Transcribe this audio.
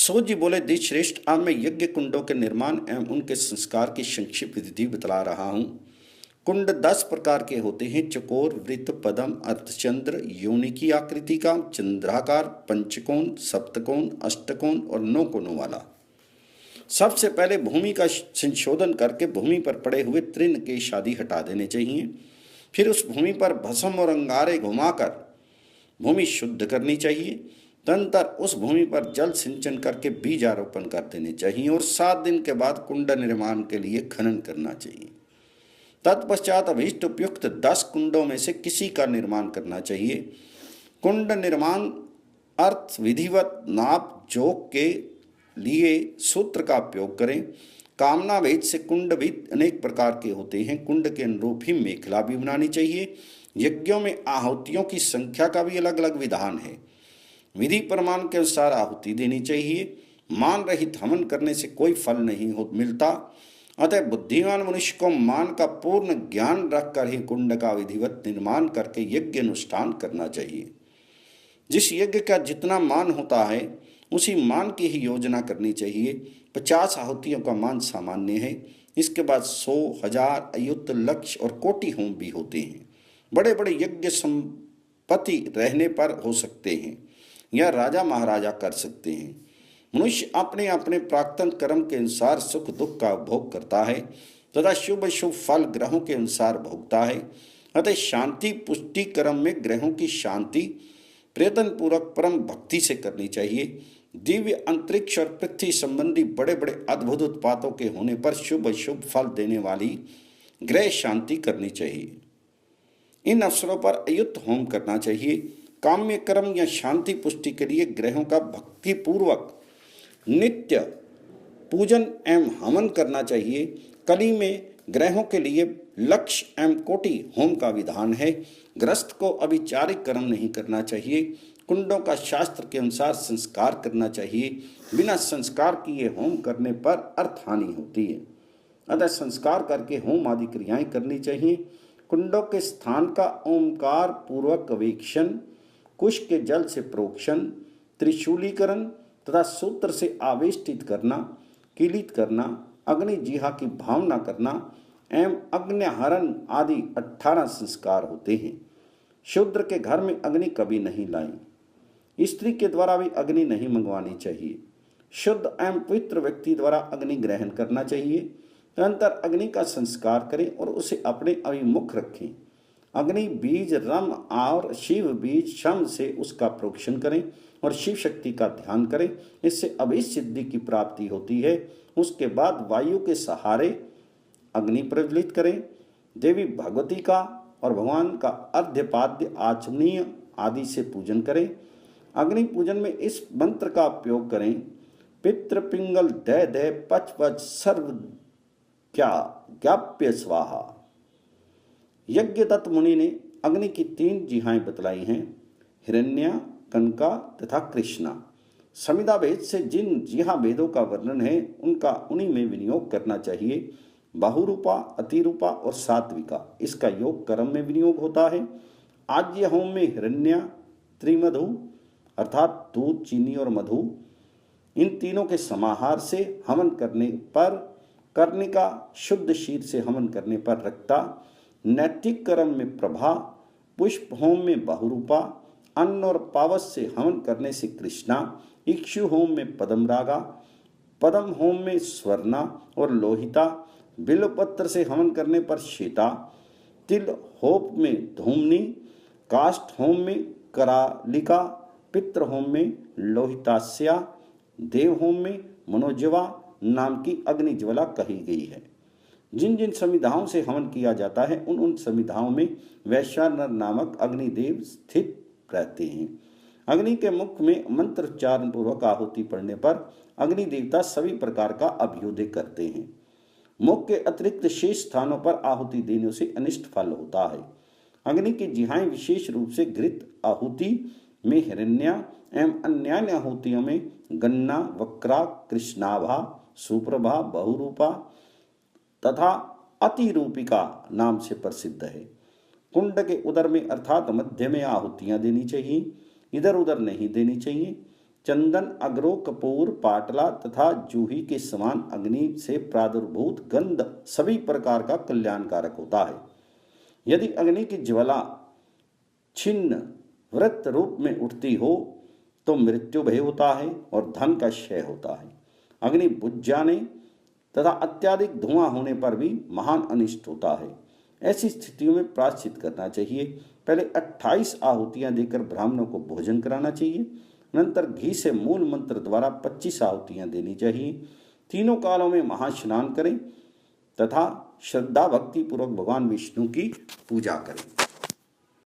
सूत जी बोले, दी श्रेष्ठ, आज मैं यज्ञ कुंडों के निर्माण एवं उनके संस्कार की संक्षिप्त विधि बतला रहा हूँ। कुंड 10 प्रकार के होते हैं: चकोर, वृत्त, पद्म, अर्धचंद्र, योनि की आकृति का, चंद्राकार, पंचकोण, सप्तकोण, अष्टकोण और 9 कोणों वाला। सबसे पहले भूमि का संशोधन करके भूमि पर पड़े हुए तृण केश आदि हटा देने चाहिए। फिर उस भूमि पर भस्म और अंगारे घुमाकर भूमि शुद्ध करनी चाहिए। तदनंतर उस भूमि पर जल सिंचन करके बीजारोपण कर देने चाहिए और 7 दिन के बाद कुंड निर्माण के लिए खनन करना चाहिए। तत्पश्चात अभीष्ट उपयुक्त 10 कुंडों में से किसी का निर्माण करना चाहिए। कुंड निर्माण अर्थ विधिवत नाप जोक के लिए सूत्र का उपयोग करें। कामना भेद से कुंड भी अनेक प्रकार के होते हैं। कुंड के अनुरूप ही मेखला भी बनानी चाहिए। यज्ञों में आहुतियों की संख्या का भी अलग अलग विधान है। विधि प्रमाण के अनुसार आहुति देनी चाहिए। मान रहित हवन करने से कोई फल नहीं मिलता। अतः बुद्धिमान मनुष्य को मान का पूर्ण ज्ञान रखकर ही कुंड का विधिवत निर्माण करके यज्ञ अनुष्ठान करना चाहिए। जिस यज्ञ का जितना मान होता है उसी मान की ही योजना करनी चाहिए। 50 आहुतियों का मान सामान्य है। इसके बाद 100, 1000, अयुत, लक्ष और कोटि होम भी होते हैं। बड़े बड़े यज्ञ संपत्ति रहने पर हो सकते हैं या राजा महाराजा कर सकते हैं। मनुष्य अपने अपने प्राक्तन कर्म के अनुसार सुख दुख का भोग करता है तथा शुभ शुभ फल ग्रहों के अनुसार भोगता है। अतः शांति पुष्टि कर्म में ग्रहों की शांति प्रयत्न पूर्वक परम भक्ति से करनी चाहिए। दिव्य अंतरिक्ष और पृथ्वी संबंधी बड़े बड़े अद्भुत उत्पातों के होने पर शुभ शुभ फल देने वाली ग्रह शांति करनी चाहिए। इन अवसरों पर अयुत होम करना चाहिए। काम्य कर्म या शांति पुष्टि के लिए ग्रहों का भक्ति पूर्वक नित्य पूजन एवं हवन करना चाहिए। कली में ग्रहों के लिए लक्ष एवं कोटि होम का विधान है। गृहस्थ को अभिचारिक कर्म नहीं करना चाहिए। कुंडों का शास्त्र के अनुसार संस्कार करना चाहिए। बिना संस्कार किए होम करने पर अर्थ हानि होती है। अतः संस्कार करके होम आदि क्रियाएं करनी चाहिए। कुंडों के स्थान का ओंकार पूर्वक अवेक्षण, कुश के जल से प्रोक्षण, त्रिशूलीकरण तथा सूत्र से आवेष्टित करना, कीलित करना, अग्नि जिहा की भावना करना एवं अग्निहरण आदि 18 संस्कार होते हैं। शूद्र के घर में अग्नि कभी नहीं लाई। स्त्री के द्वारा भी अग्नि नहीं मंगवानी चाहिए। शुद्ध एवं पवित्र व्यक्ति द्वारा अग्नि ग्रहण करना चाहिए। तदनंतर अग्नि का संस्कार करें और उसे अपने अभिमुख रखें। अग्नि बीज रम और शिव बीज शम से उसका प्रोक्षण करें और शिव शक्ति का ध्यान करें। इससे अभिसिद्धि की प्राप्ति होती है। उसके बाद वायु के सहारे अग्नि प्रज्वलित करें। देवी भगवती का और भगवान का अर्ध्यपाद्य आचमनीय आदि से पूजन करें। अग्नि पूजन में इस मंत्र का उपयोग करें: पितृपिंगल दय दय पच पच सर्व क्या ज्ञाप्य स्वाहा। यज्ञदत्त मुनि ने अग्नि की 3 जिहाएं बतलाई हैं: हिरण्या, कनका तथा कृष्णा। समिधा भेद से जिन जिहा भेदों का वर्णन है उनका उन्हीं में विनियोग करना चाहिए। बहुरूपा, अतिरूपा और सात्विका, इसका योग कर्म में विनियोग होता है। आज्य होम में हिरण्या, त्रिमधु अर्थात दूध, चीनी और मधु, इन तीनों के समाहार से हवन करने पर कर्णिका, शुद्ध क्षीर से हवन करने पर रक्ता, नैतिक कर्म में प्रभा, पुष्प होम में बहुरूपा, अन्न और पावस से हवन करने से कृष्णा, इक्षु होम में पद्मरागा, पद्म होम में स्वर्णा और लोहिता, बिल्वपत्र से हवन करने पर श्वेता, तिल होम में धूमनी, काष्ठ होम में करालिका, पितृ होम में लोहितास्या, देव होम में मनोजवा नाम की अग्नि ज्वाला कही गई है। जिन जिन समिधाओं से हवन किया जाता है उन उन समिधाओं में वैश्वानर नामक अग्निदेव स्थित रहते हैं। अग्नि के मुख में मंत्र उच्चारण पूर्वक आहुति पड़ने पर अग्नि देवता सभी प्रकार का अभ्युदय करते हैं। मुख के अतिरिक्त शेष स्थानों पर आहुति देने से अनिष्ट फल होता है। अग्नि की जिहाएं विशेष रूप से घृत आहुति में हिरण्या एवं अन्य आहुतियों में गन्ना, वक्रा, कृष्णाभा, सुप्रभा, बहुरूपा तथा अतिरूपिका नाम से प्रसिद्ध है। कुंड के उदर में अर्थात मध्य में आहुतियां देनी चाहिए, इधर उधर नहीं देनी चाहिए। चंदन, अगरो, कपूर, पाटला तथा जूही के समान अग्नि से प्रादुर्भूत गंध सभी प्रकार का कल्याणकारक होता है। यदि अग्नि की ज्वाला छिन्न वृत्त रूप में उठती हो तो मृत्यु भय होता है और धन का क्षय होता है। अग्नि बुझ जाने तथा अत्यधिक धुआं होने पर भी महान अनिष्ट होता है। ऐसी स्थितियों में प्रायश्चित करना चाहिए। पहले 28 आहुतियां देकर ब्राह्मणों को भोजन कराना चाहिए। अनंतर घी से मूल मंत्र द्वारा 25 आहुतियां देनी चाहिए। तीनों कालों में महास्नान करें तथा श्रद्धा भक्ति पूर्वक भगवान विष्णु की पूजा करें।